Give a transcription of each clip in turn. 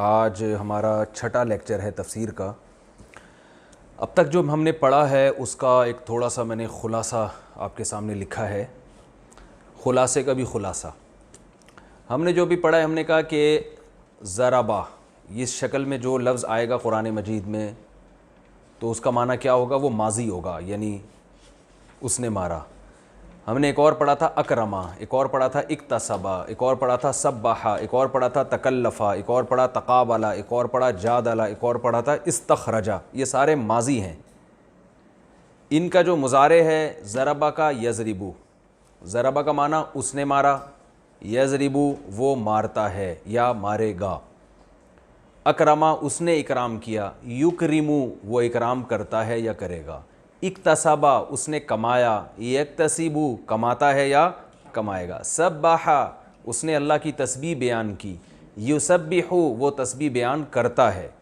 आज हमारा छठा लेक्चर है तफसीर का। अब तक जो हमने पढ़ा है उसका एक थोड़ा सा मैंने ख़ुलासा आपके सामने लिखा है। ख़ुलासे का भी ख़ुलासा हमने जो भी पढ़ा है, हमने कहा कि ज़राबा इस शक्ल में जो लफ्ज़ आएगा कुरान मजीद में तो उसका माना क्या होगा, वो माजी होगा, यानी उसने मारा। हमने एक और पढ़ा था अकरमा, एक और पढ़ा था इक्तसबा, एक और पढ़ा था सब्बाहा, एक और पढ़ा था तकल्लफ़ा, एक और पढ़ा तकाबला, एक और पढ़ा जादला, एक और पढ़ा था इस्तखरजा। ये सारे माजी हैं। इनका जो मुज़ारे है ज़रबा का यज़रिबू, ज़रबा का माना उसने मारा, यज़रिबू वो मारता है या मारेगा। अकरमा उसने इकराम किया, युकरिमू वो इकराम करता है या करेगा। इक्तसबा उसने कमाया, यक्तसिबू कमाता है या कमाएगा। सब्बाहा उसने अल्लाह की तस्बीह बयान की, युसब्बिहु वो तस्बीह बयान करता है।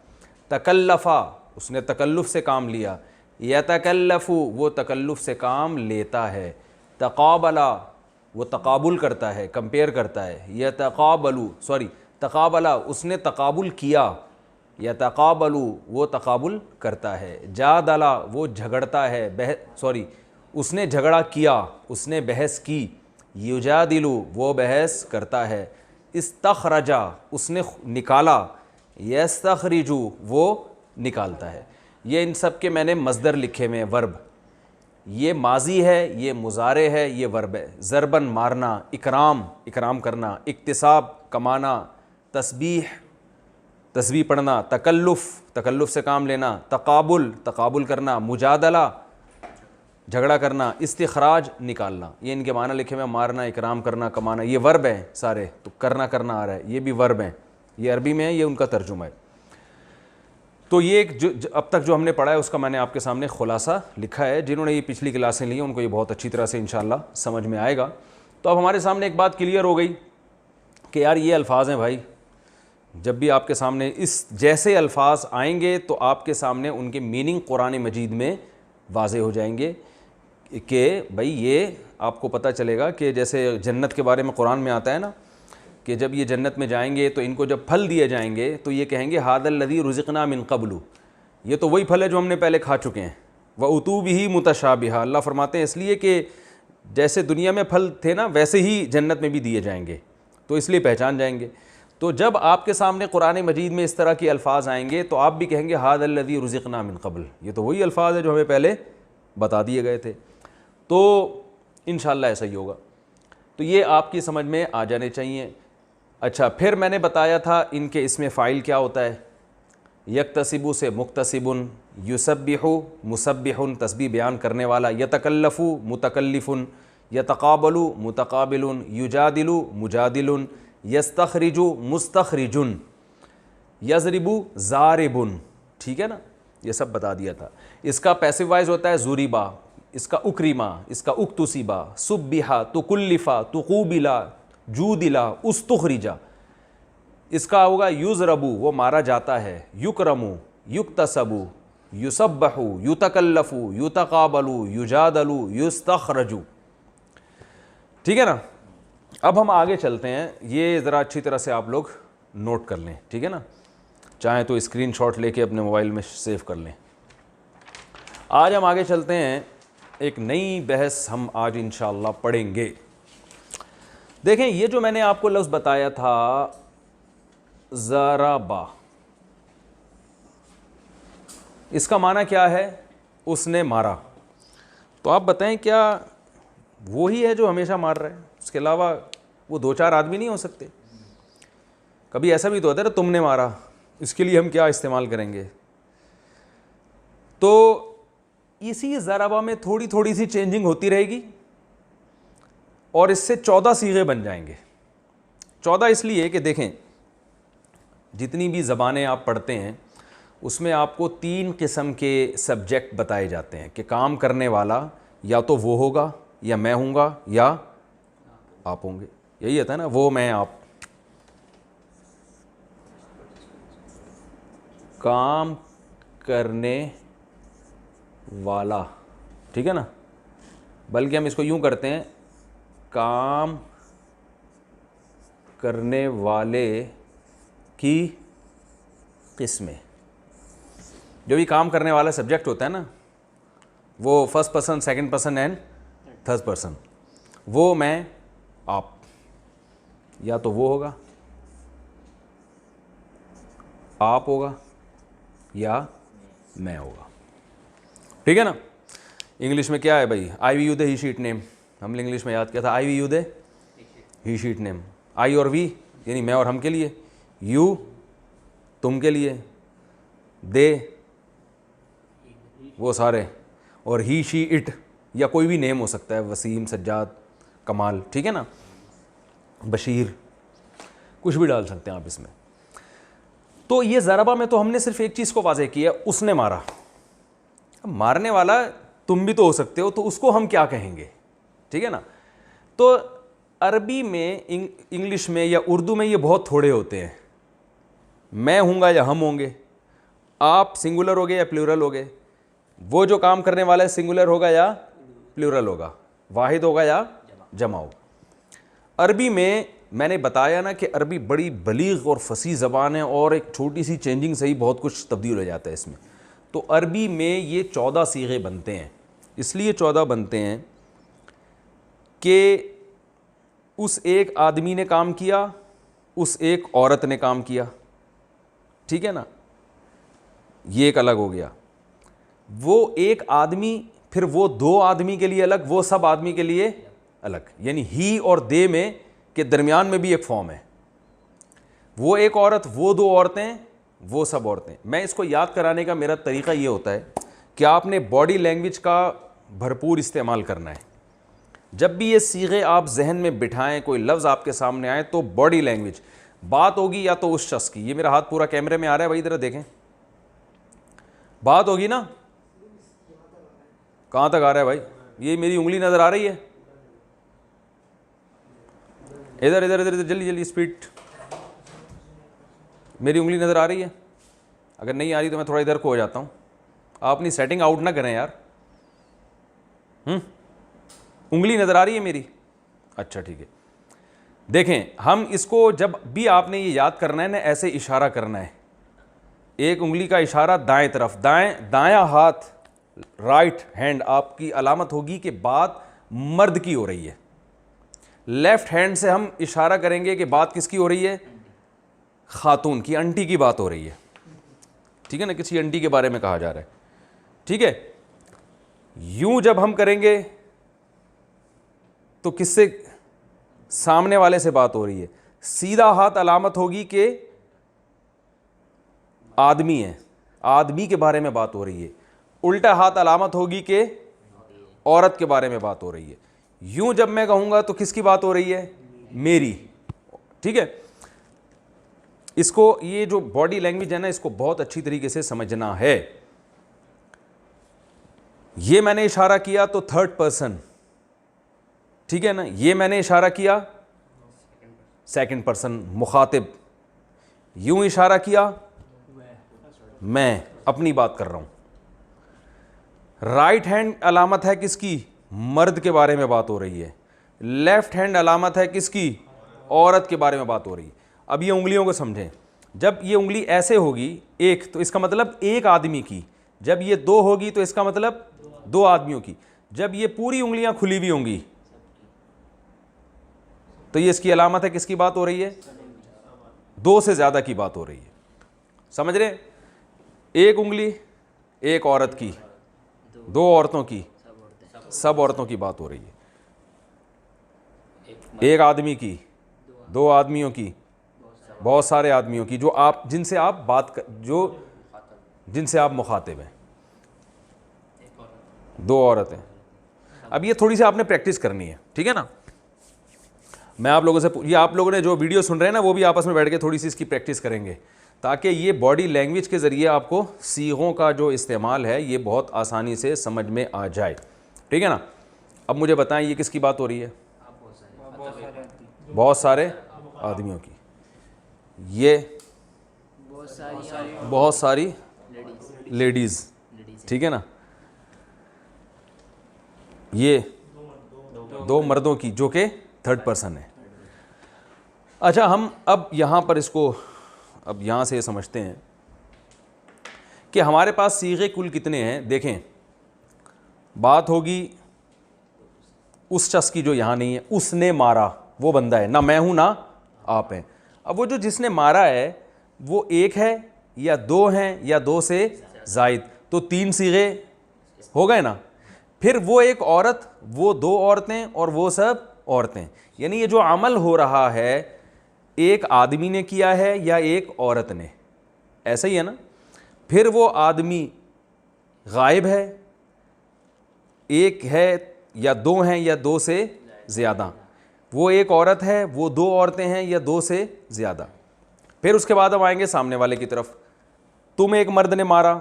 तकल्लफ़ा उसने तकल्लुफ़ से काम लिया, यतकल्लफ़ु वो तकल्लुफ़ से काम लेता है। तक़ाबला वो तकाबुल करता है, कंपेयर करता है। तकाबला उसने तकाबुल किया, या तकाबलू वो तकाबुल करता है। जादला वो झगड़ता है, उसने झगड़ा किया, उसने बहस की। युजादिलु वो बहस करता है। इस्तखरजा उसने निकाला, यस्तखरिजु वो निकालता है। ये इन सब के मैंने मज़दर लिखे में वर्ब। ये माजी है, ये मुज़ारे है, ये वर्ब है। ज़रबन मारना, इकराम इकराम करना, इक्तिसाब कमाना, तस्बीह तस्बीह पढ़ना, तकल्लुफ़ से काम लेना, तकाबुल तकाबुल करना, मुजादला झगड़ा करना, इस्तिखराज निकालना। ये इनके माना लिखे में मारना, इकराम करना, कमाना। ये वर्ब हैं सारे, तो करना आ रहा है, ये भी वर्ब हैं। ये अरबी में है, ये उनका तर्जुमा है। तो ये एक जो अब तक जो हमने पढ़ा है उसका मैंने आपके सामने ख़ुलासा लिखा है। जिन्होंने ये पिछली क्लासें ली हैं उनको ये बहुत अच्छी तरह से इंशाअल्लाह समझ में आएगा। तो अब हमारे सामने एक बात क्लियर हो गई कि यार ये अल्फाज हैं भाई, जब भी आपके सामने इस जैसे अल्फाज आएंगे तो आपके सामने उनके मीनिंग कुरान मजीद में वाज़े हो जाएंगे कि भाई ये आपको पता चलेगा कि जैसे जन्नत के बारे में कुरान में आता है ना कि जब ये जन्नत में जाएंगे तो इनको जब फल दिए जाएंगे तो ये कहेंगे हादल लज़ी रुज़िक़ना मिन क़ब्लु, ये तो वही फल है जो हमने पहले खा चुके हैं। व उतूबिही मुतशाबिहा, अल्लाह फरमाते हैं इसलिए कि जैसे दुनिया में फल थे ना वैसे ही जन्नत में भी दिए जाएंगे, तो इसलिए पहचान जाएंगे। तो जब आपके सामने कुरान मजीद में इस तरह के अल्फाज आएंगे तो आप भी कहेंगे हादल लज़ी रुज़िक़ना मिन क़ब्ल, ये तो वही अल्फाज है जो हमें पहले बता दिए गए थे। तो इंशाअल्लाह ऐसा ही होगा। तो ये आपकी समझ में आ जाने चाहिए। अच्छा, फिर मैंने बताया था इनके इसमें फ़ाइल क्या होता है। यक्तसिबु से मुक्तसिबुन, युसब्बिहु मुसब्बिहुन तस्बीह बयान करने वाला, यतकल्लफ़ु मुतकल्लिफ़ुन, यतक़ाबलु मुतक़ाबिलुन, युजादिलु मुजादिलुन, यस्तखरिजु मुस्तखरिजुन, यज़रिबु ज़ारिबुन। ठीक है ना, ये सब बता दिया था। इसका पैसिव वॉइस होता है ज़ुरिबा, इसका उक्रिमा, इसका उक्तुसिबा, सुब्बिहा, तुकुल्लिफ़ा, तुक़ूबिला, जूदिला, उस्तुखरिजा। इसका होगा युज़रबु वो मारा जाता है, युकरमु, युक्तसबु, युसब्बहु, युतकल्लफ़ु, युतक़ाबलु, युजादलु, युस्तखरजु। ठीक है ना। अब हम आगे चलते हैं, ये ज़रा अच्छी तरह से आप लोग नोट कर लें, ठीक है ना। चाहें तो स्क्रीनशॉट लेके अपने मोबाइल में सेव कर लें। आज हम आगे चलते हैं, एक नई बहस हम आज इंशाअल्लाह पढ़ेंगे। देखें, ये जो मैंने आपको लफ्ज़ बताया था ज़राबा, इसका माना क्या है, उसने मारा। तो आप बताएं क्या वो ही है जो हमेशा मार रहा है? उसके अलावा वो दो चार आदमी नहीं हो सकते? कभी ऐसा भी तो होता है ना, तुमने मारा, इसके लिए हम क्या इस्तेमाल करेंगे? तो इसी ज़राबा में थोड़ी थोड़ी सी चेंजिंग होती रहेगी और इससे 14 सीगे बन जाएंगे। 14 इसलिए कि देखें, जितनी भी ज़बानें आप पढ़ते हैं उसमें आपको 3 किस्म के सब्जेक्ट बताए जाते हैं कि काम करने वाला या तो वो होगा, या मैं हूँगा, या आप होंगे। यही होता है ना, वो मैं आप। काम करने वाला, ठीक है ना, बल्कि हम इसको यूँ करते हैं, काम करने वाले की किस्में, जो भी काम करने वाला सब्जेक्ट होता है ना, वो first person, second person and third person, वो मैं आप, या तो वो होगा, आप होगा, या मैं होगा। ठीक है ना। इंग्लिश में क्या है भाई, I we you they he she it them, हमने इंग्लिश में याद किया था, I we you they he she it them. I और वी यानी मैं और हम के लिए, यू तुम के लिए, दे वो सारे, और ही शी इट या कोई भी नेम हो सकता है, वसीम, सज्जाद, कमाल, ठीक है ना, बशीर, कुछ भी डाल सकते हैं आप इसमें। तो ये ज़रबा में तो हमने सिर्फ एक चीज़ को वाज़ेह किया, उसने मारा। अब मारने वाला तुम भी तो हो सकते हो, तो उसको हम क्या कहेंगे, ठीक है ना। तो अरबी में, इंग्लिश में या उर्दू में ये बहुत थोड़े होते हैं, मैं हूँगा या हम होंगे, आप सिंगुलर होगे या प्लूरल होगे, वो जो काम करने वाला है सिंगुलर होगा या प्लूरल होगा, वाहिद होगा या जमा होगा। अरबी में मैंने बताया ना कि अरबी बड़ी बलीग और फसी ज़बान है, और एक छोटी सी चेंजिंग से ही बहुत कुछ तब्दील हो जाता है इसमें। तो अरबी में ये 14 सीगे बनते हैं, इसलिए 14 बनते हैं कि उस एक आदमी ने काम किया, उस एक औरत ने काम किया, ठीक है ना, ये एक अलग हो गया। वो एक आदमी, फिर वो दो आदमी के लिए अलग, वो सब आदमी के लिए अलग, यानी ही और दे में के दरमियान में भी एक फॉर्म है। वो एक औरत, वो दो औरतें, वो सब औरतें। मैं इसको याद कराने का मेरा तरीक़ा ये होता है कि आपने बॉडी लैंग्वेज का भरपूर इस्तेमाल करना है। जब भी ये सीगे आप जहन में बिठाएं, कोई लफ्ज़ आपके सामने आए, तो बॉडी लैंग्वेज, बात होगी या तो उस शख्स की, ये मेरा हाथ पूरा कैमरे में आ रहा है भाई, ज़रा देखें, बात होगी ना, कहाँ तक आ रहा है भाई, ये मेरी उंगली नज़र आ रही है, इधर इधर इधर इधर, जल्दी जल्दी स्पीड, मेरी उंगली नज़र आ रही है, अगर नहीं आ रही तो मैं थोड़ा इधर को हो जाता हूँ, आप अपनी सेटिंग आउट ना करें यार। उंगली नज़र आ रही है मेरी, अच्छा ठीक है। देखें, हम इसको जब भी आपने ये याद करना है ना, ऐसे इशारा करना है, एक उंगली का इशारा दाएं तरफ, दायां हाथ, राइट हैंड आपकी अलामत होगी कि बात मर्द की हो रही है। लेफ्ट हैंड से हम इशारा करेंगे कि बात किसकी हो रही है, खातून की, आंटी की बात हो रही है, ठीक है ना, किसी आंटी के बारे में कहा जा रहा है, ठीक है। यूं जब हम करेंगे तो किससे, सामने वाले से बात हो रही है। सीधा हाथ अलामत होगी कि आदमी है, आदमी के बारे में बात हो रही है। उल्टा हाथ अलामत होगी कि औरत के बारे में बात हो रही है। यूं जब मैं कहूंगा तो किसकी बात हो रही है, मेरी, ठीक है। इसको, ये जो बॉडी लैंग्वेज है ना, इसको बहुत अच्छी तरीके से समझना है। ये मैंने इशारा किया तो थर्ड पर्सन, ठीक है ना, ये मैंने इशारा किया सेकंड पर्सन, मुखातिब। यूं इशारा किया, मैं अपनी बात कर रहा हूं। राइट हैंड अलामत है किसकी, मर्द के बारे में बात हो रही है। लेफ्ट हैंड अलामत है किसकी, औरत के बारे में बात हो रही है। अब ये उंगलियों को समझें, जब ये उंगली ऐसे होगी एक, तो इसका मतलब एक आदमी की, जब ये दो होगी तो इसका मतलब दो आदमियों की, जब ये पूरी उंगलियां खुली हुई होंगी तो ये इसकी अलामत है किसकी बात हो रही है, दो से ज़्यादा की बात हो रही है। समझ रहे, एक उंगली एक औरत की, दो औरतों की, सब औरतों की बात हो रही है। एक आदमी की, दो आदमियों की, बहुत सारे आदमियों की, जो आप, जिनसे आप बात कर, जिनसे आप मुखातिब हैं, दो औरतें। अब ये थोड़ी सी आपने प्रैक्टिस करनी है, ठीक है ना। मैं आप लोगों से, ये आप लोगों ने जो वीडियो सुन रहे हैं ना, वो भी आपस में बैठ के थोड़ी सी इसकी प्रैक्टिस करेंगे, ताकि ये बॉडी लैंग्वेज के ज़रिए आपको सीगों का जो इस्तेमाल है ये बहुत आसानी से समझ में आ जाए, ठीक है ना। अब मुझे बताएं, ये किसकी बात हो रही है, बहुत सारे आदमियों की, ये बहुत सारी लेडीज़, ठीक है ना, ये दो मर्दों की, जो कि थर्ड पर्सन है। अच्छा, हम अब यहाँ पर इसको, अब यहाँ से समझते हैं कि हमारे पास सीगे कुल कितने हैं। देखें, बात होगी उस शख्स की जो यहाँ नहीं है। उसने मारा, वो बंदा है ना, मैं हूँ ना आप हैं। अब वो जो जिसने मारा है वो एक है या दो हैं या दो से जायद, तो तीन सीगे हो गए ना। फिर वो एक औरत, वो दो औरतें और वो सब औरतें, यानी ये जो अमल हो रहा है एक आदमी ने किया है या एक औरत ने, ऐसा ही है ना। फिर वो आदमी गायब है, एक है या दो हैं या दो से ज़्यादा, वो एक औरत है, वो दो औरतें हैं या दो से ज़्यादा। फिर उसके बाद हम आएंगे सामने वाले की तरफ। तुम एक मर्द ने मारा,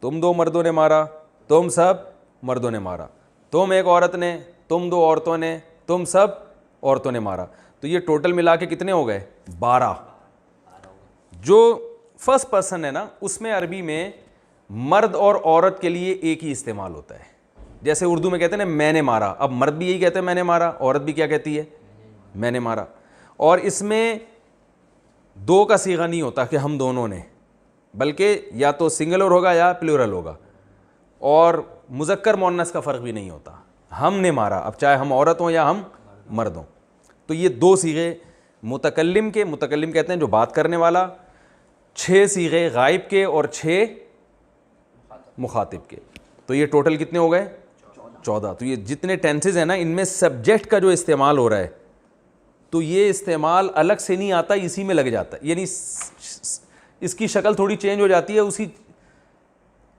तुम दो मर्दों ने मारा, तुम सब मर्दों ने मारा, तुम एक औरत ने, तुम दो औरतों ने, तुम सब औरतों ने मारा। तो ये टोटल मिला के कितने हो गए? 12। जो फर्स्ट पर्सन है ना, उसमें अरबी में मर्द और औरत के लिए एक ही इस्तेमाल होता है। जैसे उर्दू में कहते हैं ना मैंने मारा, अब मर्द भी यही कहते हैं मैंने मारा, औरत भी क्या कहती है? मैंने मारा। और इसमें दो का सीगा नहीं होता कि हम दोनों ने, बल्कि या तो सिंगुलर होगा या प्लूरल होगा। और मुज़क्कर मुअन्नस का फ़र्क भी नहीं होता, हमने मारा, अब चाहे हम औरत हों या हम मर्द हों। तो ये दो सीगे मुतकल्लिम के, मुतकल्लिम कहते हैं जो बात करने वाला, 6 सीगे गायब के और 6 मुखातिब के। तो ये टोटल कितने हो गए? 14। तो ये जितने टेंसेज हैं ना, इनमें सब्जेक्ट का जो इस्तेमाल हो रहा है, तो ये इस्तेमाल अलग से नहीं आता, इसी में लग जाता है। यानी इसकी शक्ल थोड़ी चेंज हो जाती है,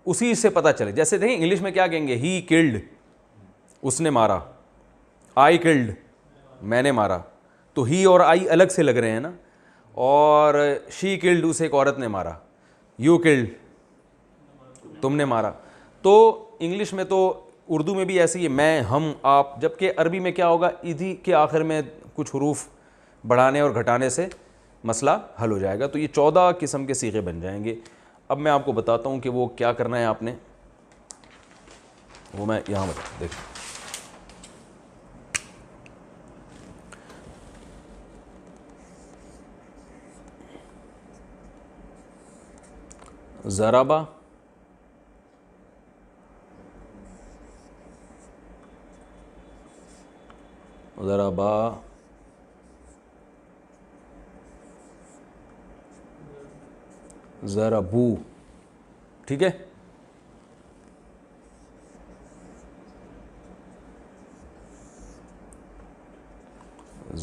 उसी से पता चले। जैसे देखें इंग्लिश में क्या कहेंगे? ही किल्ड, उसने मारा। आई किल्ड, मैंने मारा। तो ही और आई अलग से लग रहे हैं ना। और शी किल्ड, उसे एक औरत ने मारा। यू किल्ड, तुमने मारा। तो इंग्लिश में, तो उर्दू में भी ऐसी है, मैं, हम, आप। जबकि अरबी में क्या होगा? इधी के आखिर में कुछ हरूफ बढ़ाने और घटाने से मसला हल हो जाएगा। तो ये 14 किस्म के सीगे बन जाएंगे। अब मैं आपको बताता हूँ कि वो क्या करना है आपने, वो मैं यहाँ बता देख। ज़राबा, ज़राबा, ज़रबू, ठीक है।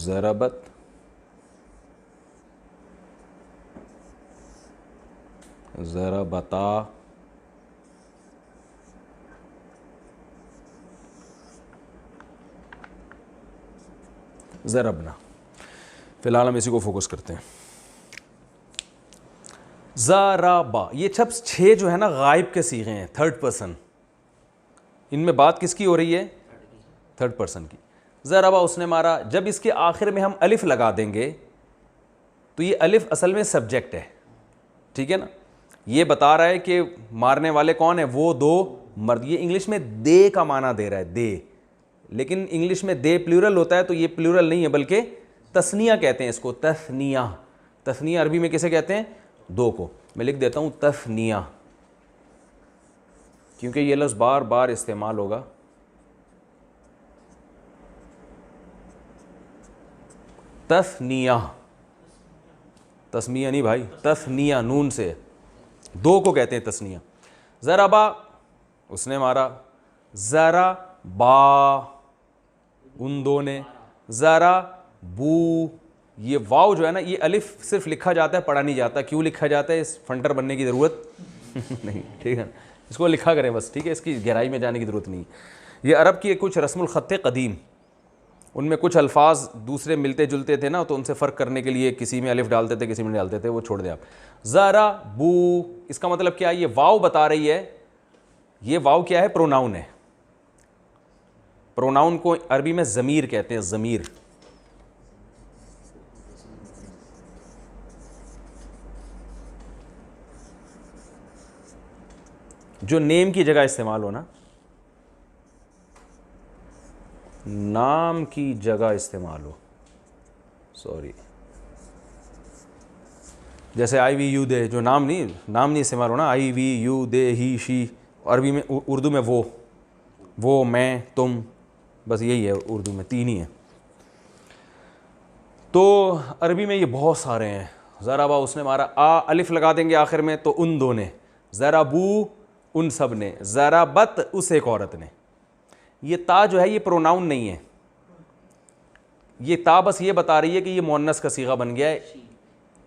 ज़रबत, ज़रबता, ज़रबना। फ़िलहाल हम इसी को फोकस करते हैं। ज़राबा, ये सब 6 जो है ना गायब के सीगे हैं, थर्ड पर्सन। इनमें बात किसकी हो रही है? थर्ड पर्सन की। ज़राबा, उसने मारा। जब इसके आखिर में हम अलिफ लगा देंगे तो ये अलिफ असल में सब्जेक्ट है, ठीक है ना। ये बता रहा है कि मारने वाले कौन है? वो दो मर्द। ये इंग्लिश में दे का माना दे रहा है, दे। लेकिन इंग्लिश में दे प्लूरल होता है, तो ये प्लूरल नहीं है बल्कि तस्निया कहते हैं इसको, तस्निया। तस्निया अरबी में किसे कहते हैं? दो को। मैं लिख देता हूँ तस्निया, क्योंकि ये लफ्ज़ बार बार इस्तेमाल होगा। तस्निया, तस्मिया नहीं भाई, तस्निया, नून से, दो को कहते हैं तस्निया। ज़राबा, उसने मारा। ज़रा बा, उन दो ने। ज़रा बू, ये वाव जो है ना, ये अलिफ सिर्फ लिखा जाता है, पढ़ा नहीं जाता। क्यों लिखा जाता है? इस फंटर बनने की ज़रूरत नहीं, ठीक है। इसको लिखा करें बस, ठीक है, इसकी गहराई में जाने की ज़रूरत नहीं। ये अरब की कुछ रस्मुल ख़त्ते क़दीम, उनमें कुछ अल्फाज दूसरे मिलते जुलते थे ना, तो उनसे फ़र्क करने के लिए किसी में अलिफ डालते थे, किसी में डालते थे, वो छोड़ दें आप। ज़रा बू, इसका मतलब क्या है? ये वाव बता रही है। ये वाव क्या है? प्रोनाउन है। प्रोनाउन को अरबी में ज़मीर कहते हैं, ज़मीर। जो नेम की जगह इस्तेमाल हो ना, नाम की जगह इस्तेमाल हो, सॉरी, जैसे आई वी यू दे, जो नाम नहीं इस्तेमाल होना, I we you they he she, अरबी में उर्दू में वो मैं तुम, बस यही है उर्दू में, 3 ही है। तो अरबी में ये बहुत सारे हैं। ज़राबा उसने मारा, आ अलिफ लगा देंगे आखिर में तो उन दो ने, ज़राबू उन सब ने, ज़राबत उस एक औरत ने। ये ता जो है ये प्रोनाउन नहीं है, ये ता बस ये बता रही है कि ये मुअन्नस का सीगा बन गया है।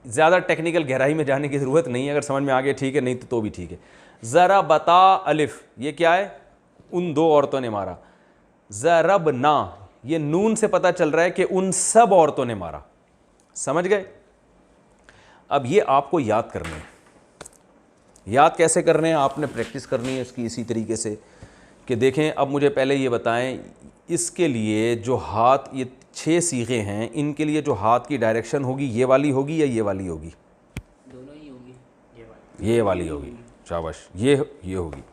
ज़्यादा टेक्निकल गहराई में जाने की ज़रूरत नहीं है, अगर समझ में आ गया ठीक है, नहीं तो भी ठीक है। ज़रा बता अलिफ, ये क्या है, उन 2 औरतों ने मारा। ज़रब ना, ये नून से पता चल रहा है कि उन सब औरतों ने मारा। समझ गए? अब ये आपको याद करने हैं। याद कैसे करने हैं, आपने प्रैक्टिस करनी है इसकी इसी तरीके से कि देखें। अब मुझे पहले ये बताएं, इसके लिए जो हाथ, ये 6 सीगे हैं, इनके लिए जो हाथ की डायरेक्शन होगी ये वाली होगी या ये वाली होगी? दोनों ही होगी। ये वाली होगी, शाबाश, ये होगी।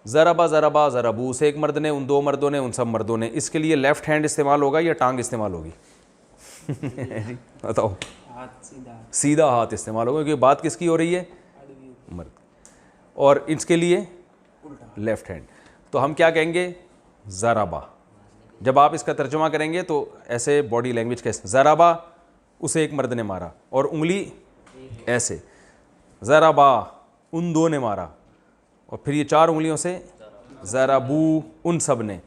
ज़राबा ज़राबा ज़राबू, से एक मर्द ने, उन 2 मर्दों ने, उन सब मर्दों ने। इसके लिए लेफ़्ट हैंड इस्तेमाल होगा या टांग इस्तेमाल होगी? बताओ। हाथ सीधा हाथ इस्तेमाल होगा, क्योंकि बात किसकी हो रही है? मर्द। और इसके लिए लेफ़्ट हैंड। तो हम क्या कहेंगे? ज़राबा। जब आप इसका तर्जुमा करेंगे तो ऐसे बॉडी लैंग्वेज कैसे, ज़राबा उसे एक मर्द ने मारा, और उंगली ऐसे, ज़राबा उन 2 ने मारा, और फिर ये 4 उंगलियों से ज़राबू उन सब ने,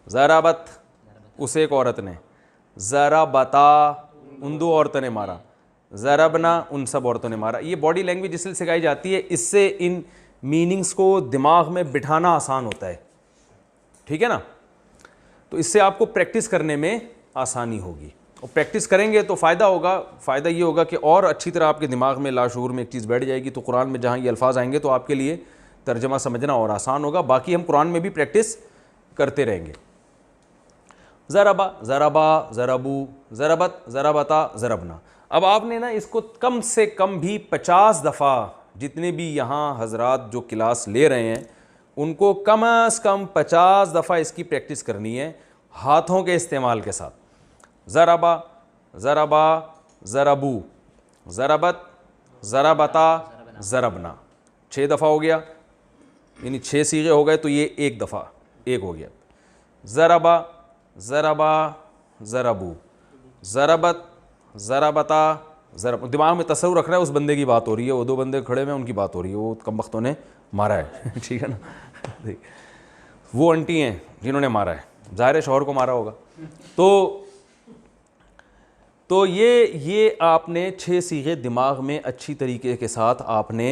ज़राबत उसे एक औरत ने, ज़राबता उन 2 औरतों ने मारा, ज़रबना उन सब औरतों ने मारा। ये बॉडी लैंग्वेज इसलिए सिखाई जाती है, इससे इन मीनिंग्स को दिमाग में बिठाना आसान होता है, ठीक है ना। तो इससे आपको प्रैक्टिस करने में आसानी होगी, और प्रैक्टिस करेंगे तो फ़ायदा होगा। फ़ायदा ये होगा कि और अच्छी तरह आपके दिमाग में लाशूर में एक चीज़ बैठ जाएगी, तो कुरान में जहाँ ये अल्फाज आएंगे तो आपके लिए तर्जमा समझना और आसान होगा। बाकी हम कुरान में भी प्रैक्टिस करते रहेंगे। ज़राबा ज़राबा ज़राबू, ज़रबत ज़रबता ज़रबना। अब आपने ना इसको कम से कम भी 50 दफ़ा, जितने भी यहाँ हजरात जो क्लास ले रहे हैं उनको कम से कम 50 दफ़ा इसकी प्रैक्टिस करनी है हाथों के इस्तेमाल के साथ। ज़राबा ज़राबा ज़राबू, ज़रबत ज़रबता ज़रबना, 6 दफ़ा हो गया, यानी 6 सीगे हो गए, तो ये 1 दफ़ा 1 हो गया। ज़राबा ज़राबा ज़राबू, ज़रबत ज़रबता ज़रब। दिमाग में तस्वुर रखना है उस बंदे की बात हो रही है, वो 2 बंदे खड़े में उनकी बात हो रही है, वो कमबख्तों ने मारा है ठीक है ना। वो आंटी हैं जिन्होंने मारा है, ज़ाहिर है शौहर को मारा होगा। तो ये आपने 6 सीगे दिमाग में अच्छी तरीके के साथ आपने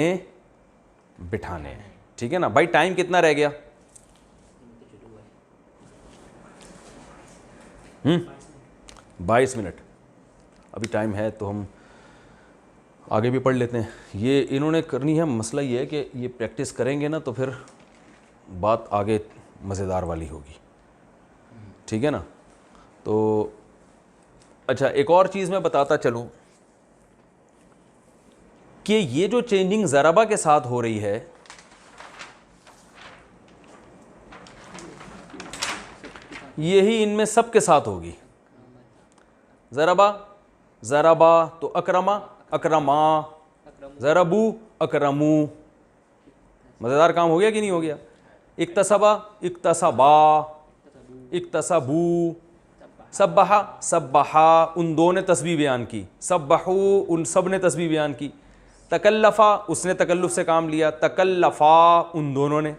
बिठाने हैं, ठीक है ना भाई। टाइम कितना रह गया? 22 मिनट अभी टाइम है, तो हम आगे भी पढ़ लेते हैं। ये इन्होंने करनी है, मसला ये है कि ये प्रैक्टिस करेंगे ना तो फिर बात आगे मज़ेदार वाली होगी, ठीक है ना। तो अच्छा, एक और चीज़ मैं बताता चलूँ कि ये जो चेंजिंग ज़राबा के साथ हो रही है, यही इनमें सब के साथ होगी। ज़राबा ज़राबा तो अकरमा अकरमा, ज़रबू अकरमू। मज़ेदार काम हो गया कि नहीं हो गया? इक्तसबा इक्तसबा इक्तसबू, सब्बहा सब्बहा उन 2 ने तस्बीह बयान की, सब्बहू उन सब ने तस्बीह बयान की। तकल्लफ़ा उसने तकल्लुफ़ से काम लिया, तकल्लफ़ा उन दोनों ने।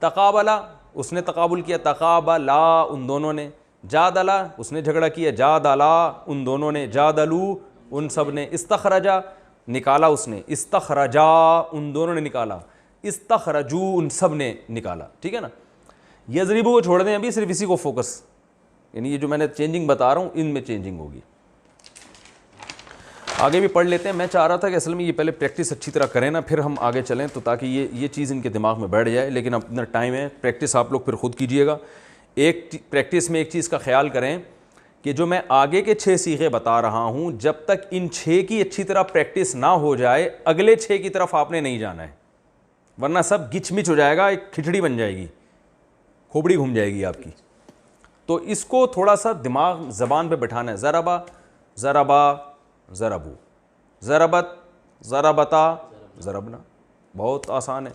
तकाबला उसने तकाबुल किया, तकाबला उन दोनों ने। जादला उसने झगड़ा किया, जादला उन दोनों ने। जादलू उन सब ने। इस्तखरजा निकाला उसने, इस्तखरजा उन दोनों ने निकाला। इस्तखरजू उन सब ने निकाला, ठीक है ना। यज़रिबू को छोड़ दें अभी, सिर्फ इसी को फोकस, यानी ये जो मैंने चेंजिंग बता रहा हूँ इनमें चेंजिंग होगी। आगे भी पढ़ लेते हैं। मैं चाह रहा था कि असल में ये पहले प्रैक्टिस अच्छी तरह करें ना, फिर हम आगे चलें, तो ताकि ये चीज़ इनके दिमाग में बैठ जाए। लेकिन अब इतना टाइम है, प्रैक्टिस आप लोग फिर खुद कीजिएगा। एक प्रैक्टिस में एक चीज़ का ख्याल करें कि जो मैं आगे के 6 सीगे बता रहा हूँ, जब तक इन 6 की अच्छी तरह प्रैक्टिस ना हो जाए अगले 6 की तरफ आपने नहीं जाना है, वरना सब गिचमिच हो जाएगा, एक खिचड़ी बन जाएगी, खोपड़ी घूम जाएगी आपकी। तो इसको थोड़ा सा दिमाग ज़बान पे बैठाना है। ज़राबा ज़राबा ज़रबू, ज़रबत, ज़रबता, ज़रबना, बहुत आसान है।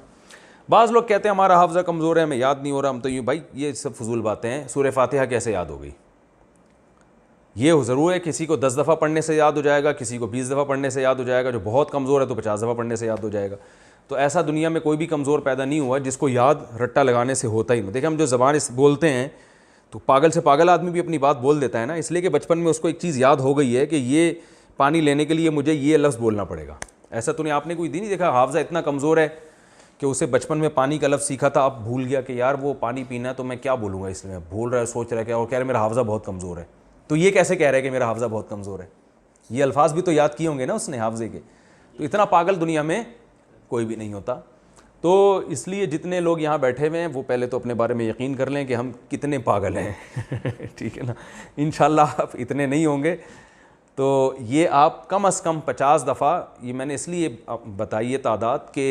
बाज़ लोग कहते हैं हमारा हाफ़ज़ा कमज़ोर है, हमें याद नहीं हो रहा, हम तो यूँ, भाई ये सब फजूल बातें हैं। सूरह फातिहा कैसे याद हो गई? ये ज़रूर है किसी को 10 दफ़ा पढ़ने से याद हो जाएगा, किसी को 20 दफ़ा पढ़ने से याद हो जाएगा, जो बहुत कमज़ोर है तो 50 दफ़ा पढ़ने से याद हो जाएगा। तो ऐसा दुनिया में कोई भी कमज़ोर पैदा नहीं हुआ जिसको याद रट्टा लगाने से होता ही नहीं। देखिए हम जो ज़बान इस बोलते हैं तो पागल से पागल आदमी भी अपनी बात बोल देता है ना, इसलिए कि बचपन में उसको एक चीज़ याद हो गई है कि ये पानी लेने के लिए मुझे ये लफ्ज़ बोलना पड़ेगा। ऐसा तो नहीं, आपने कोई दिन नहीं देखा हाफ़ज़ा इतना कमज़ोर है कि उसे बचपन में पानी का लफ्ज़ सीखा था, अब भूल गया कि यार वो पानी पीना है तो मैं क्या बोलूँगा, इसलिए भूल रहा है, सोच रहा है क्या, और कह रहे मेरा हाफ़ज़ा बहुत कमज़ोर है। तो ये कैसे कह रहा है कि मेरा हाफ़ज़ा बहुत कमज़ोर है? ये अल्फाज भी तो याद किए होंगे ना उसने हाफ़ज़े के। तो इतना पागल दुनिया में कोई भी नहीं होता। तो इसलिए जितने लोग यहाँ बैठे हुए हैं वो पहले तो अपने बारे में यकीन कर लें कि हम कितने पागल हैं ठीक है ना। इंशाल्लाह आप इतने नहीं होंगे। तो ये आप कम से कम 50 दफ़ा, ये मैंने इसलिए बताई है तादाद कि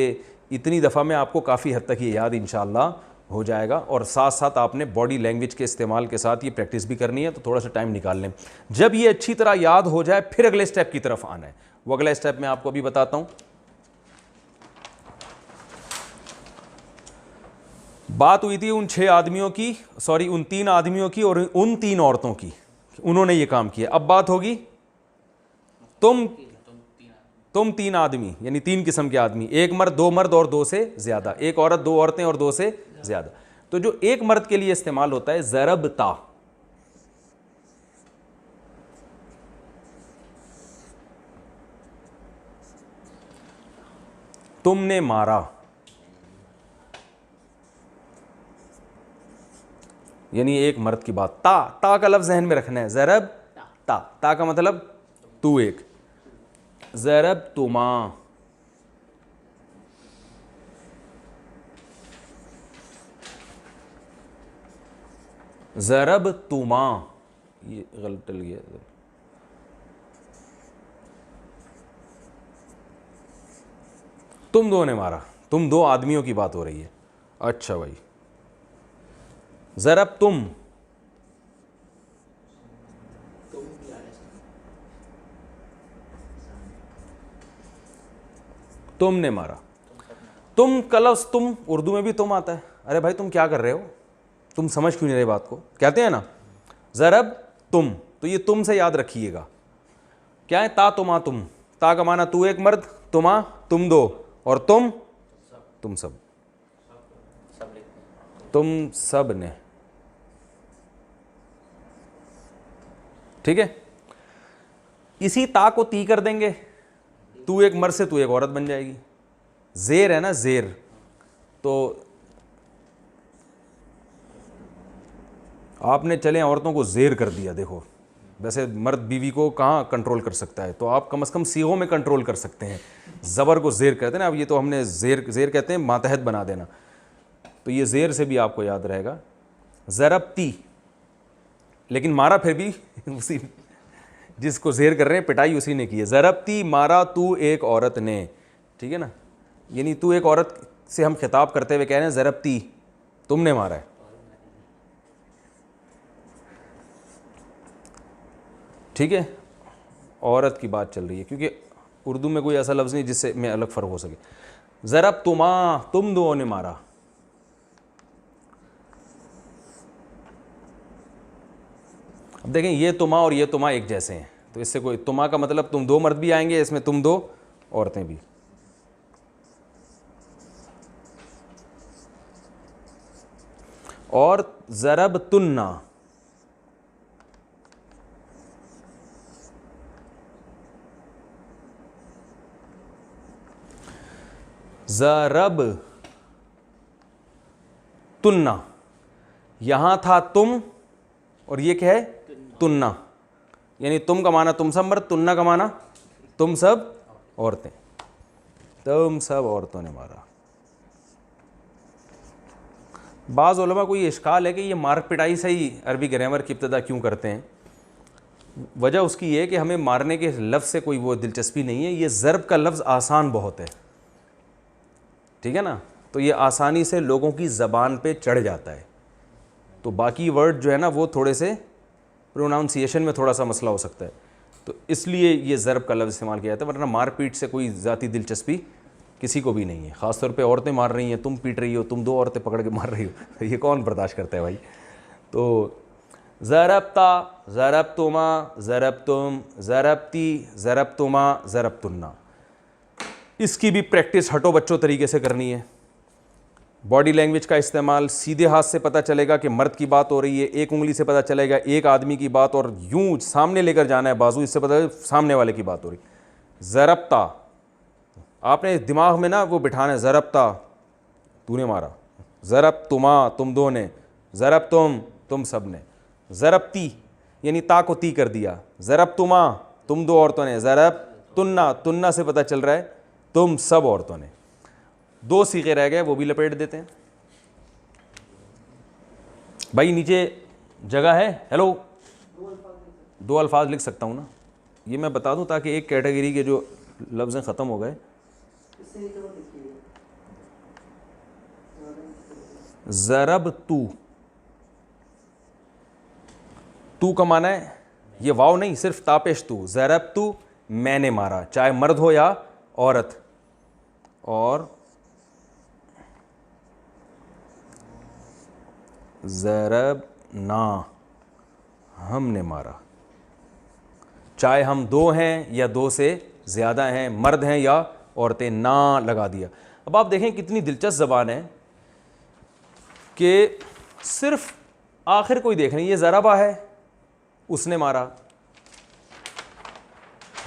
इतनी दफ़ा में आपको काफ़ी हद तक ये याद इंशाल्लाह हो जाएगा। और साथ साथ आपने बॉडी लैंग्वेज के इस्तेमाल के साथ ये प्रैक्टिस भी करनी है, तो थोड़ा सा टाइम निकाल लें। जब ये अच्छी तरह याद हो जाए फिर अगले स्टेप की तरफ आना है। वो अगला स्टेप मैं आपको अभी बताता हूँ। बात हुई थी उन 6 आदमियों की, सॉरी उन 3 आदमियों की और उन 3 औरतों की, उन्होंने ये काम किया। अब बात होगी तुम 3 आदमी, यानी 3 किस्म के आदमी, 1 मर्द, 2 मर्द और 2 से ज़्यादा, 1 औरत, 2 औरतें और 2 से ज़्यादा। तो जो एक मर्द के लिए इस्तेमाल होता है ज़रबता, तुमने मारा, यानी एक मर्द की बात। ता का लफ्ज़ जहन में रखना है, ज़रब ता का मतलब तू एक, ज़रब तुमा, ज़रब तुमा, ये गलत डल गया, तुम दो ने मारा, तुम 2 आदमियों की बात हो रही है। अच्छा भाई, ज़रब तुमने मारा। तुम का लफ्ज़ तुम उर्दू में भी तुम आता है। अरे भाई तुम क्या कर रहे हो, तुम समझ क्यों नहीं रहे बात को? कहते हैं ना ज़रब तुम, तो ये तुम से याद रखिएगा। क्या है? ता तुमा तुम, ता का माना तू एक मर्द, तुमा तुम 2, और तुम सब, तुम सब ने। ठीक है, इसी ता को ती कर देंगे, तू एक मर्द से तू एक औरत बन जाएगी। ज़ेर है ना, ज़ेर, तो आपने चले औरतों को ज़ेर कर दिया। देखो वैसे मर्द बीवी को कहाँ कंट्रोल कर सकता है, तो आप कम से कम सीगों में कंट्रोल कर सकते हैं। ज़बर को ज़ेर कहते हैं ना, अब ये तो हमने ज़ेर कहते हैं मातहत बना देना, तो ये ज़ेर से भी आपको याद रहेगा। ज़रबती, लेकिन मारा फिर भी उसी जिसको ज़ेर कर रहे हैं पिटाई उसी ने की है। ज़रबती, मारा तू एक औरत ने, ठीक है ना, यानी तू एक औरत से हम खिताब करते हुए कह रहे हैं ज़रबती, तुमने मारा है। ठीक है, औरत की बात चल रही है क्योंकि उर्दू में कोई ऐसा लफ्ज़ नहीं जिससे में अलग फ़र्क हो सके। ज़रब तुमा, तुम 2 ने मारा। अब देखें ये तुमा और ये तुमा एक जैसे हैं, तो इससे कोई, तुमा का मतलब तुम 2 मर्द भी आएंगे, इसमें तुम 2 औरतें भी। और ज़रब तुन्ना, ज़रब तुन्ना, यहां था तुम और ये क्या है? तुन्ना, यानी तुम का माना तुम सब मर्द, तुन्ना का माना तुम सब औरतें, तुम सब औरतों ने मारा। बाज़ उलमा को ये इश्काल है कि ये मार पिटाई से ही अरबी ग्रामर की इब्तिदा क्यों करते हैं। वजह उसकी ये है कि हमें मारने के लफ्ज़ से कोई वो दिलचस्पी नहीं है, ये ज़रब का लफ्ज़ आसान बहुत है, ठीक है ना, तो ये आसानी से लोगों की ज़बान पे चढ़ जाता है। तो बाकी वर्ड जो है ना वो थोड़े से प्रोनाउंसिएशन में थोड़ा सा मसला हो सकता है। तो इसलिए ये ज़रब का लफ्ज़ इस्तेमाल किया जाता है, वरना मारपीट से कोई ज़ाती दिलचस्पी किसी को भी नहीं है। ख़ासतौर पे औरतें मार रही हैं, तुम पीट रही हो, तुम दो औरतें पकड़ के मार रही हो, ये कौन बर्दाश्त करता है भाई। तो ज़रबता, ज़रबतुमा, ज़रबतुम, ज़रबती, ज़रबतुमा, ज़रबतुन्ना, इसकी भी प्रैक्टिस हटो बच्चों तरीके से करनी है। बॉडी लैंग्वेज का इस्तेमाल, सीधे हाथ से पता चलेगा कि मर्द की बात हो रही है, एक उंगली से पता चलेगा एक आदमी की बात, और यूं सामने लेकर जाना है बाजू, इससे पता चले सामने वाले की बात हो रही। ज़रबता, आपने दिमाग में ना वो बिठाना है, ज़रबता तूने मारा, ज़रबतुमा तुम दो ने, ज़रबतुम तुम सब ने, ज़रबती यानी ता को ती कर दिया, ज़रबतुमा तुम दो औरतों ने, ज़रबतुन्ना, तुन्ना से पता चल रहा है तुम सब औरतों ने। दो सीखे रह गए, वो भी लपेट देते हैं। भाई नीचे जगह है, हेलो, दो अल्फाज लिख सकता हूँ ना, ये मैं बता दूँ ताकि एक कैटेगरी के जो लफ्ज़ ख़त्म हो गए। ज़रब तू का माना है ये वाव नहीं, सिर्फ तापेश तू, ज़रब तू मैंने मारा, चाहे मर्द हो या औरत। और ज़रब ना हमने मारा, चाहे हम दो हैं या दो से ज़्यादा हैं, मर्द हैं या औरतें, ना लगा दिया। अब आप देखें कितनी दिलचस्प ज़बान है कि सिर्फ आखिर कोई देख नहीं, ये ज़रबा है उसने मारा,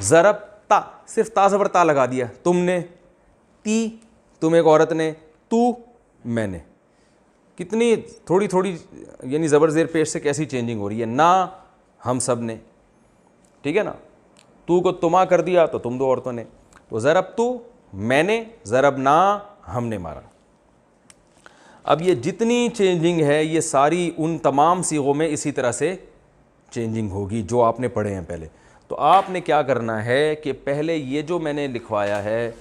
ज़रब ता, सिर्फ ता ज़बर ता लगा दिया, तुमने, ती तुम एक औरत ने, तू मैंने, कितनी थोड़ी थोड़ी यानी ज़बर ज़ेर पेश से कैसी चेंजिंग हो रही है। ना हम सब ने, ठीक है ना, तू को तुमा कर दिया तो तुम दो औरतों ने, तो ज़रब तू मैंने, ज़रब ना हमने मारा। अब ये जितनी चेंजिंग है ये सारी उन तमाम सीगों में इसी तरह से चेंजिंग होगी जो आपने पढ़े हैं पहले। तो आपने क्या करना है कि पहले ये जो मैंने लिखवाया है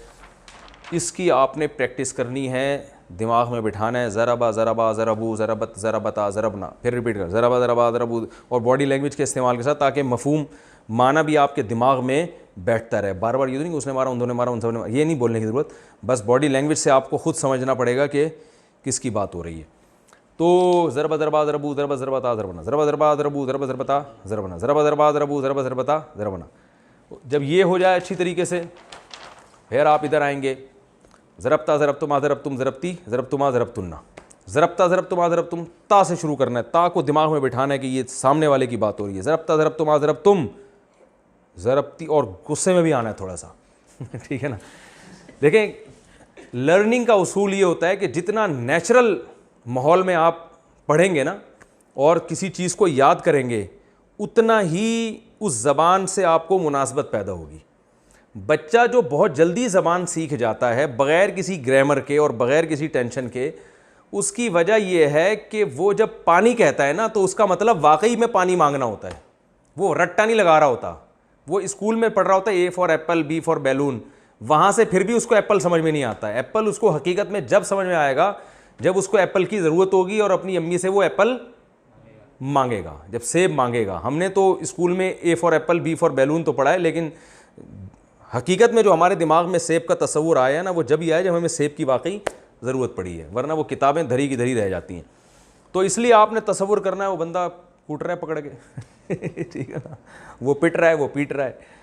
इसकी आपने प्रैक्टिस करनी है, दिमाग में बिठाना है, ज़रबा ज़रबा ज़रबू ज़रबत ज़रबता ज़रबना, फिर रिपीट कर ज़रबा ज़रबा ज़रबू, और बॉडी लैंग्वेज के इस्तेमाल के साथ, ताकि मफहूम माना भी आपके दिमाग में बैठता रहे। बार बार ये नहीं उसने मारा, उन्होंने मारा, उन सब ने मारा, ये नहीं बोलने की ज़रूरत, बस बॉडी लैंग्वेज से आपको खुद समझना पड़ेगा कि किसकी बात हो रही है। तो ज़रबा ज़रबा ज़रबू ज़रबा ज़रबता ज़रबना, ज़रबा ज़रबा ज़रबू ज़रबा ज़रबता ज़रबना, ज़रबा ज़रबा ज़रबू ज़रबा ज़रबता ज़रबना। जब ये हो जाए अच्छी तरीके से, फिर आप इधर आएंगे, ज़रबता ज़रबतुमा ज़रबतुम ज़रबती ज़रबतुमा ज़रबतुन्ना, ज़रबता ज़रबतुमा ज़रबतुम, ता से शुरू करना है, ता को दिमाग में बिठाना है कि ये सामने वाले की बात हो रही है। ज़रबता ज़रबतुमा ज़रबतुम ज़रबती, और गुस्से में भी आना है थोड़ा सा ठीक है ना। देखें, लर्निंग का उसूल ये होता है कि जितना नेचुरल माहौल में आप पढ़ेंगे ना और किसी चीज़ को याद करेंगे, उतना ही उस ज़बान से आपको मुनासबत पैदा होगी। बच्चा जो बहुत जल्दी ज़बान सीख जाता है बग़ैर किसी ग्रामर के और बग़ैर किसी टेंशन के, उसकी वजह यह है कि वो जब पानी कहता है ना तो उसका मतलब वाकई में पानी मांगना होता है, वो रट्टा नहीं लगा रहा होता। वो स्कूल में पढ़ रहा होता है A for apple, B for balloon, वहाँ से फिर भी उसको एप्पल समझ में नहीं आता है। एप्पल उसको हकीकत में जब समझ में आएगा जब उसको एप्पल की ज़रूरत होगी और अपनी अम्मी से वो एप्पल मांगेगा, जब सेब मांगेगा। हमने तो स्कूल में A for apple, B for balloon तो पढ़ा है, लेकिन हकीकत में जो हमारे दिमाग में सेब का तस्वुर आया है ना, वो जब ही आया जब हमें सेब की वाकई ज़रूरत पड़ी है, वरना वो किताबें धरी की धरी रह जाती हैं। तो इसलिए आपने तस्वुर करना है वो बंदा कूट रहा है पकड़ के ठीक है ना, वो पिट रहा है, वो पीट रहा है।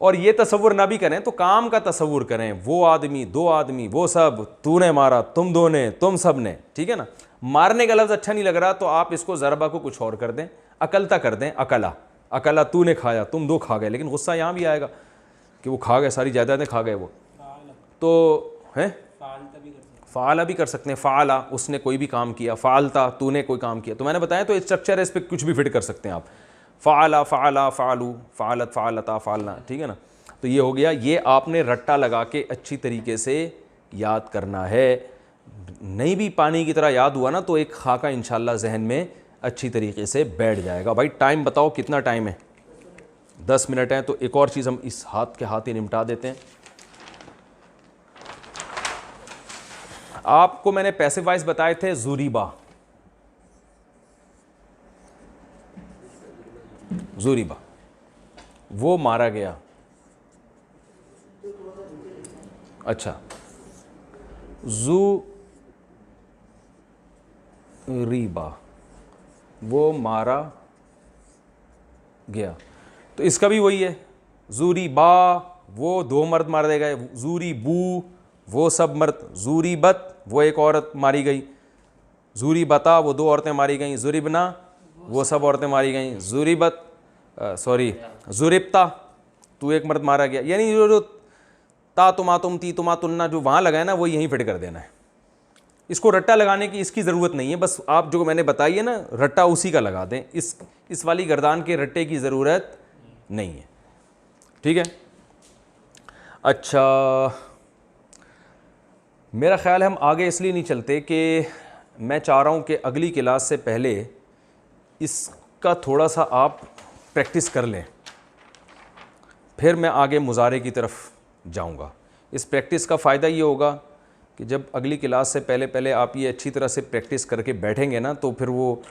और ये तस्वुर ना भी करें तो काम का तस्वुर करें, वो आदमी, दो आदमी, वो सब, तूने मारा, तुम दो ने, तुम सब ने, ठीक है ना। मारने का लफ्ज़ अच्छा नहीं लग रहा तो आप इसको ज़रबा को कुछ और कर दें, अकलता कर दें, अकला, अकला तूने खाया, तुम दो खा गए, लेकिन गुस्सा यहाँ भी आएगा कि वो खा गए, सारी जायदादें खा गए वो। तो हैं फ़ाला भी कर सकते हैं, फ़ाला उसने कोई भी काम किया, फ़ालता तूने कोई काम किया। तो मैंने बताया तो स्ट्रक्चर है, इस पर कुछ भी फिट कर सकते हैं आप, फ़ाला, फ़ाला, फ़ालू, फ़ालत, फ़ालता, फ़ालना, ठीक है ना। तो ये हो गया, ये आपने रट्टा लगा के अच्छी तरीके से याद करना है। नहीं भी पानी की तरह याद हुआ ना तो एक खाका इंशाल्लाह जहन में अच्छी तरीके से बैठ जाएगा। भाई टाइम बताओ कितना टाइम है? 10 मिनट है। तो एक और चीज़ हम इस हाथ के हाथ ही निपटा देते हैं। आपको मैंने पैसिव वॉइस बताए थे, ज़ुरीबा, ज़ुरीबा, वो मारा गया। अच्छा, जू रीबा, वो मारा गया। तो इसका भी वही है, जूरी बा वो दो मर्द मारे गए, जूरी बू वो सब मर्द, जूरी बत वो एक औरत मारी गई, जूरी बता वो दो औरतें मारी गई, जुरिबना वो सब औरतें मारी गई, जुरिबत सॉरी जुरिबता तू एक मर्द मारा गया। यानी जो ता तुमा तुम ती तुमा तुन्ना जो वहाँ लगा है ना, वो यहीं फिट कर देना है। इसको रट्टा लगाने की इसकी ज़रूरत नहीं है, बस आप जो मैंने बताई है ना रट्टा उसी का लगा दें, इस वाली गर्दान के रट्टे की ज़रूरत नहीं है। ठीक है। अच्छा, मेरा ख़्याल है हम आगे इसलिए नहीं चलते कि मैं चाह रहा हूँ कि अगली क्लास से पहले इसका थोड़ा सा आप प्रैक्टिस कर लें, फिर मैं आगे मुजारे की तरफ जाऊँगा। इस प्रैक्टिस का फ़ायदा ये होगा कि जब अगली क्लास से पहले पहले आप ये अच्छी तरह से प्रैक्टिस करके बैठेंगे ना, तो फिर वो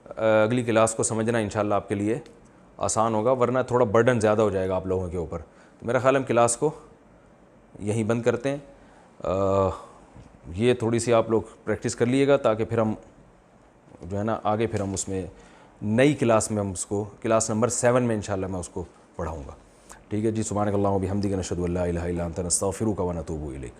अगली क्लास को समझना इंशाल्लाह आपके लिए आसान होगा, वरना थोड़ा बर्डन ज़्यादा हो जाएगा आप लोगों के ऊपर। तो मेरा ख़्याल हम क्लास को यहीं बंद करते हैं। ये थोड़ी सी आप लोग प्रैक्टिस कर लीजिएगा, ताकि फिर हम जो है ना आगे फिर हम उसमें नई क्लास में हम उसको क्लास नंबर 7 में इंशाल्लाह मैं उसको पढ़ाऊँगा। ठीक है जी। सुब्हानकल्लाहुम्मा व बिहम्दिका नशहदु अल्ला इलाहा इल्ला अंता नस्तगफिरुका व नतूबु इलैक।